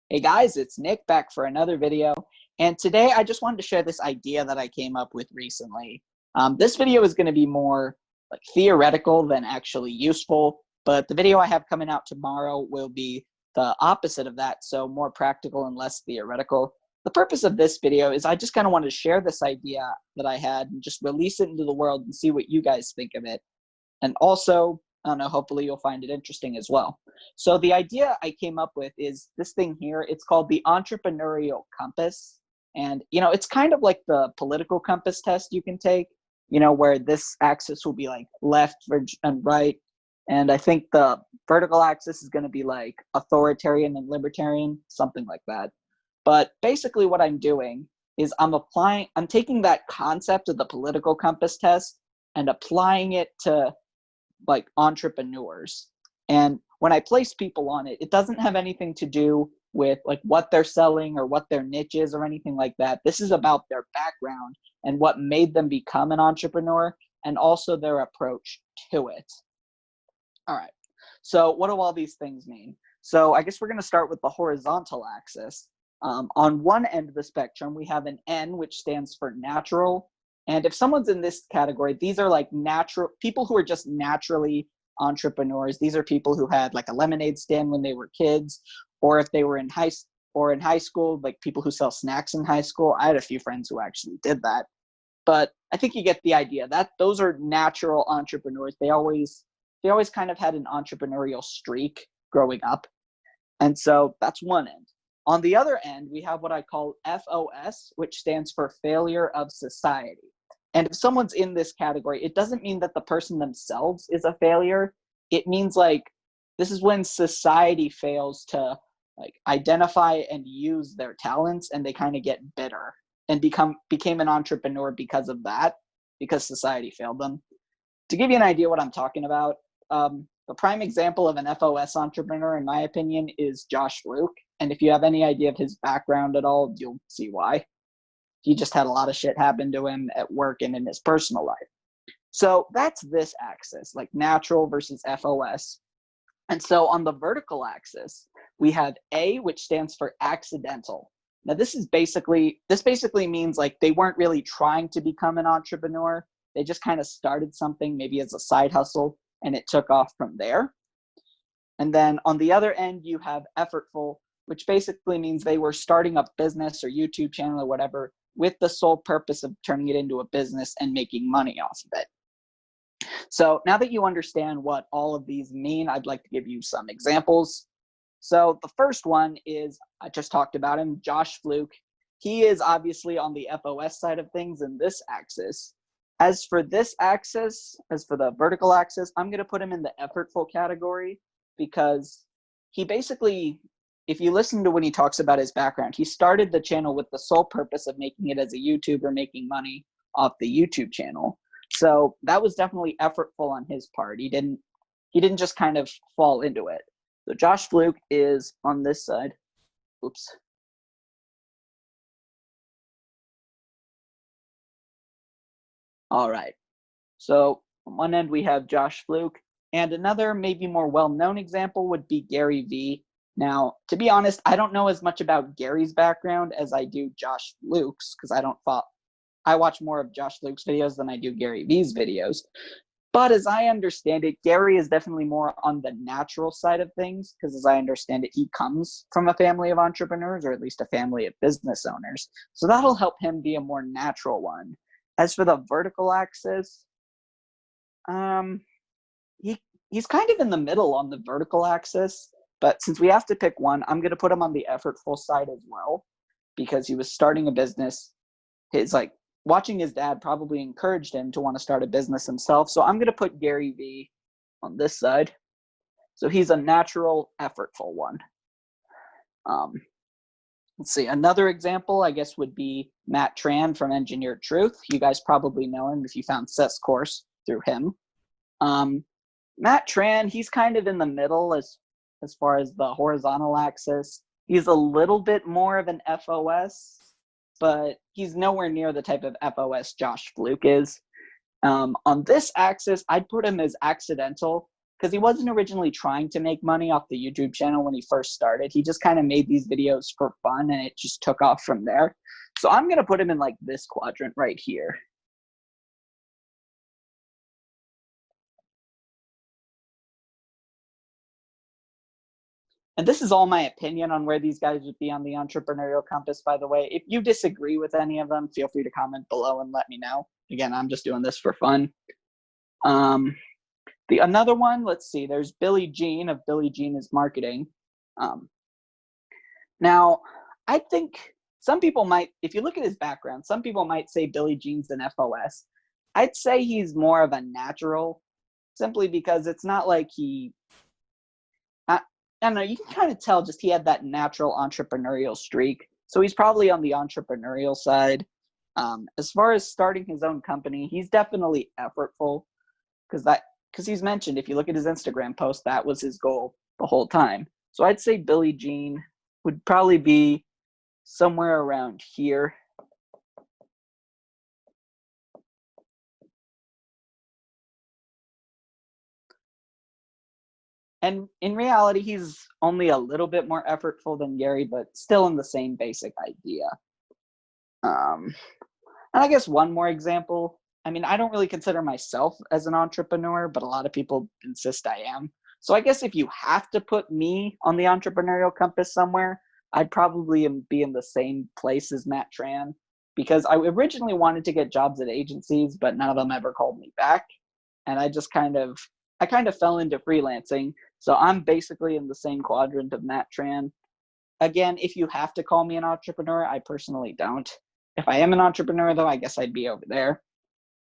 Hey guys, it's Nick back for another video. And today I just wanted to share this idea that I came up with recently. This video is going to be more like theoretical than actually useful, but the video I have coming out tomorrow will be the opposite of that, so more practical and less theoretical. The purpose of this video is I just kind of wanted to share this idea that I had and just release it into the world and see what you guys think of it. And also, I don't know, hopefully you'll find it interesting as well. So the idea I came up with is this thing here. It's called the Entrepreneurial Compass. And, it's kind of like the political compass test you can take, where this axis will be like left and right. And I think the vertical axis is going to be like authoritarian and libertarian, something like that. But basically what I'm doing is I'm taking that concept of the political compass test and applying it to like entrepreneurs. And when I place people on it, it doesn't have anything to do with like what they're selling or what their niche is or anything like that. This is about their background and what made them become an entrepreneur and also their approach to it. All right. So what do all these things mean? So I guess we're going to start with the horizontal axis. On one end of the spectrum, we have an N, which stands for natural. And if someone's in this category, these are like natural people who are just naturally entrepreneurs. These are people who had like a lemonade stand when they were kids, or if they were in high school, like people who sell snacks in high school. I had a few friends who actually did that. But I think you get the idea that those are natural entrepreneurs. They always kind of had an entrepreneurial streak growing up. And so that's one end. On the other end, we have what I call FOS, which stands for failure of society. And if someone's in this category, it doesn't mean that the person themselves is a failure. It means like this is when society fails to like identify and use their talents, and they kind of get bitter and became an entrepreneur because of that, because society failed them. To give you an idea what I'm talking about, the prime example of an FOS entrepreneur, in my opinion, is Josh Fluke. And if you have any idea of his background at all, you'll see why. He just had a lot of shit happen to him at work and in his personal life. So that's this axis, like natural versus FOS. And so on the vertical axis, we have A, which stands for accidental. Now this basically means like they weren't really trying to become an entrepreneur. They just kind of started something maybe as a side hustle, and it took off from there. And then on the other end, you have effortful, which basically means they were starting a business or YouTube channel or whatever with the sole purpose of turning it into a business and making money off of it. So now that you understand what all of these mean, I'd like to give you some examples. So the first one is, I just talked about him, Josh Fluke. He is obviously on the FOS side of things in this axis. As for this axis, as for the vertical axis, I'm going to put him in the effortful category because he basically, if you listen to when he talks about his background, he started the channel with the sole purpose of making it as a YouTuber, making money off the YouTube channel. So that was definitely effortful on his part. He didn't just kind of fall into it. So Josh Fluke is on this side. Oops. All right. So on one end, we have Josh Fluke. And another maybe more well-known example would be Gary Vee. Now, to be honest, I don't know as much about Gary's background as I do Josh Fluke's, because I watch more of Josh Fluke's videos than I do Gary Vee's videos. But as I understand it, Gary is definitely more on the natural side of things, because as I understand it, he comes from a family of entrepreneurs, or at least a family of business owners. So that'll help him be a more natural one. As for the vertical axis, he's kind of in the middle on the vertical axis, but since we have to pick one, I'm going to put him on the effortful side as well, because he was starting a business. Watching his dad probably encouraged him to want to start a business himself. So I'm going to put Gary Vee on this side. So he's a natural, effortful one. Let's see. Another example, I guess, would be Matt Tran from Engineered Truth. You guys probably know him if you found Seth's course through him. Matt Tran, he's kind of in the middle as far as the horizontal axis. He's a little bit more of an FOS, but he's nowhere near the type of FOS Josh Fluke is. On this axis, I'd put him as accidental, because he wasn't originally trying to make money off the YouTube channel when he first started. He just kind of made these videos for fun, and it just took off from there. So I'm going to put him in like this quadrant right here. And this is all my opinion on where these guys would be on the entrepreneurial compass, by the way. If you disagree with any of them, feel free to comment below and let me know. Again, I'm just doing this for fun. Another one, let's see, there's Billy Jean of Billy Jean is Marketing. Now, I think some people might, if you look at his background, some people might say Billy Jean's an FOS. I'd say he's more of a natural, simply because it's not like I don't know, you can kind of tell just he had that natural entrepreneurial streak. So he's probably on the entrepreneurial side. As far as starting his own company, he's definitely effortful, because he's mentioned, if you look at his Instagram post, that was his goal the whole time. So I'd say Billy Jean would probably be somewhere around here. And in reality, he's only a little bit more effortful than Gary, but still in the same basic idea. And I guess one more example. I mean, I don't really consider myself as an entrepreneur, but a lot of people insist I am. So I guess if you have to put me on the entrepreneurial compass somewhere, I'd probably be in the same place as Matt Tran, because I originally wanted to get jobs at agencies, but none of them ever called me back. And I kind of fell into freelancing. So I'm basically in the same quadrant of Matt Tran. Again, if you have to call me an entrepreneur, I personally don't. If I am an entrepreneur, though, I guess I'd be over there.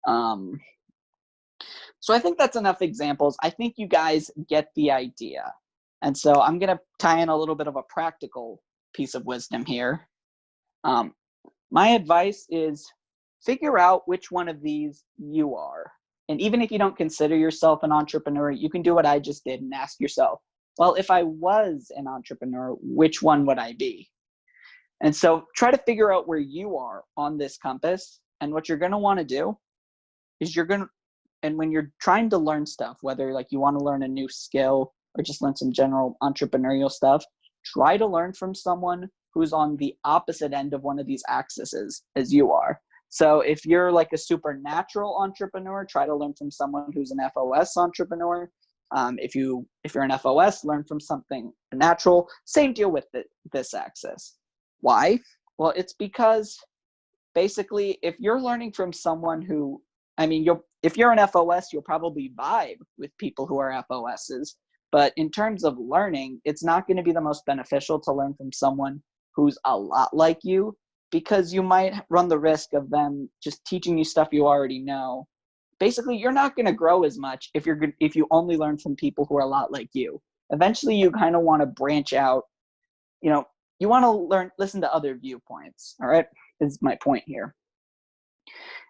So I think that's enough examples. I think you guys get the idea. And so I'm going to tie in a little bit of a practical piece of wisdom here. My advice is figure out which one of these you are. And even if you don't consider yourself an entrepreneur, you can do what I just did and ask yourself, well, if I was an entrepreneur, which one would I be? And so try to figure out where you are on this compass. And what you're going to want to do is and when you're trying to learn stuff, whether like you want to learn a new skill or just learn some general entrepreneurial stuff, try to learn from someone who's on the opposite end of one of these axes as you are. So if you're like a supernatural entrepreneur, try to learn from someone who's an FOS entrepreneur. If you're an FOS, learn from something natural. Same deal with this axis. Why? Well, it's because basically if you're learning from someone who, if you're an FOS, you'll probably vibe with people who are FOSs. But in terms of learning, it's not going to be the most beneficial to learn from someone who's a lot like you, because you might run the risk of them just teaching you stuff you already know. Basically, you're not going to grow as much if you only learn from people who are a lot like you. Eventually, you kind of want to branch out. You want to listen to other viewpoints. All right, is my point here.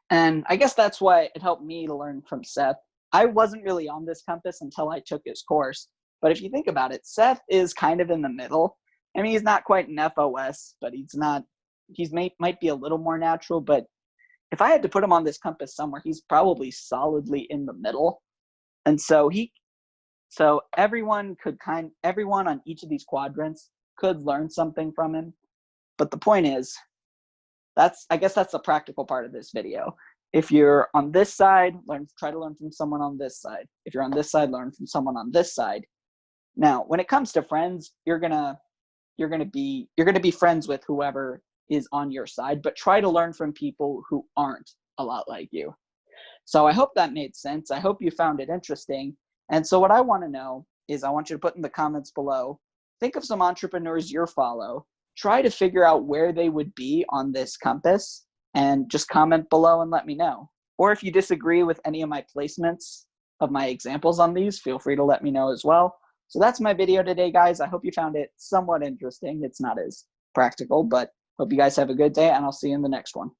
And I guess that's why it helped me to learn from Seth. I wasn't really on this compass until I took his course. But if you think about it, Seth is kind of in the middle. I mean, he's not quite an FOS, but might be a little more natural. But if I had to put him on this compass somewhere, he's probably solidly in the middle. And so everyone on each of these quadrants could learn something from him. But the point is, I guess that's the practical part of this video. If you're on this side, try to learn from someone on this side. If you're on this side, learn from someone on this side. Now, when it comes to friends, you're gonna be friends with whoever is on your side, but try to learn from people who aren't a lot like you. So I hope that made sense. I hope you found it interesting. And so what I want to know is, I want you to put in the comments below, think of some entrepreneurs you follow, try to figure out where they would be on this compass, and just comment below and let me know. Or if you disagree with any of my placements of my examples on these, feel free to let me know as well. So that's my video today, guys. I hope you found it somewhat interesting. It's not as practical, but hope you guys have a good day, and I'll see you in the next one.